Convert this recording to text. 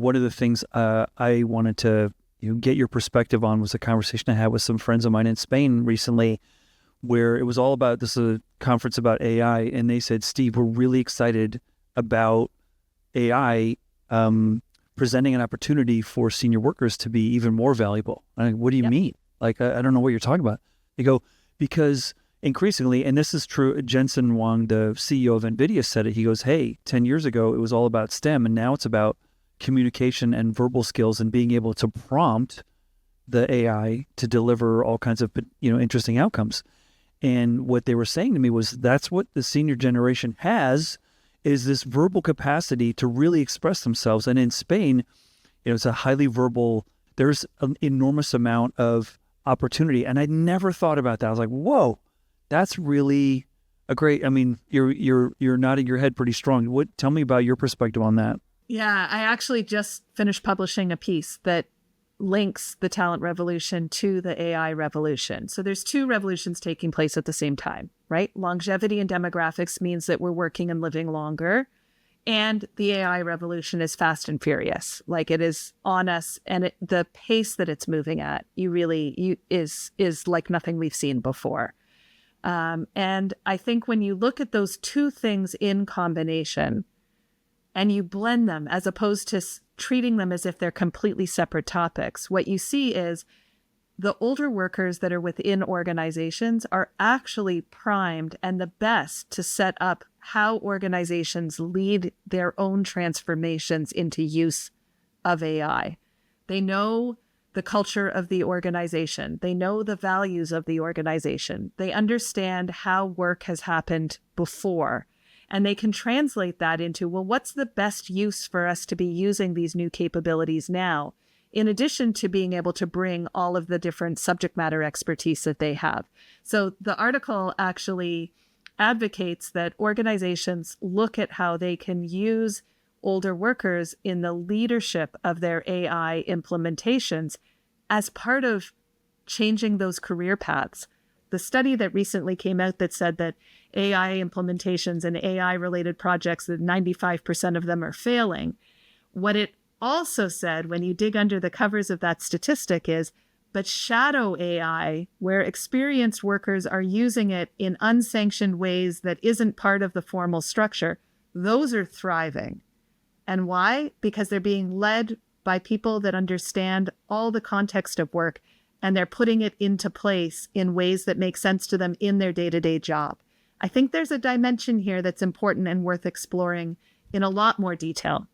one of the things I wanted to get your perspective on was a conversation I had with some friends of mine in Spain recently, where it was all about, this is a conference about AI, and they said, Steve, we're really excited about AI presenting an opportunity for senior workers to be even more valuable. I'm like, what do you mean? Like, I don't know what you're talking about. They go, because increasingly, and this is true, Jensen Huang, the CEO of NVIDIA, said it. He goes, hey, 10 years ago, it was all about STEM, and now it's about communication and verbal skills and being able to prompt the AI to deliver all kinds of, interesting outcomes. And what they were saying to me was, that's what the senior generation has, is this verbal capacity to really express themselves. And in Spain, it's a highly verbal, there's an enormous amount of opportunity. And I never thought about that. I was like, whoa, that's really a great, you're nodding your head pretty strong. Tell me about your perspective on that. Yeah, I actually just finished publishing a piece that links the talent revolution to the AI revolution. So there's two revolutions taking place at the same time, right? Longevity and demographics means that we're working and living longer. And the AI revolution is fast and furious. Like, it is on us, and the pace that it's moving at, is like nothing we've seen before. And I think when you look at those two things in combination and you blend them, as opposed to treating them as if they're completely separate topics, what you see is the older workers that are within organizations are actually primed and the best to set up how organizations lead their own transformations into use of AI. They know the culture of the organization. They know the values of the organization. They understand how work has happened before. And they can translate that into, well, what's the best use for us to be using these new capabilities now, in addition to being able to bring all of the different subject matter expertise that they have. So the article actually advocates that organizations look at how they can use older workers in the leadership of their AI implementations as part of changing those career paths. The study that recently came out that said that AI implementations and AI-related projects, that 95% of them are failing. What it also said, when you dig under the covers of that statistic, is, but shadow AI, where experienced workers are using it in unsanctioned ways that isn't part of the formal structure, those are thriving. And why? Because they're being led by people that understand all the context of work, and they're putting it into place in ways that make sense to them in their day-to-day job. I think there's a dimension here that's important and worth exploring in a lot more detail.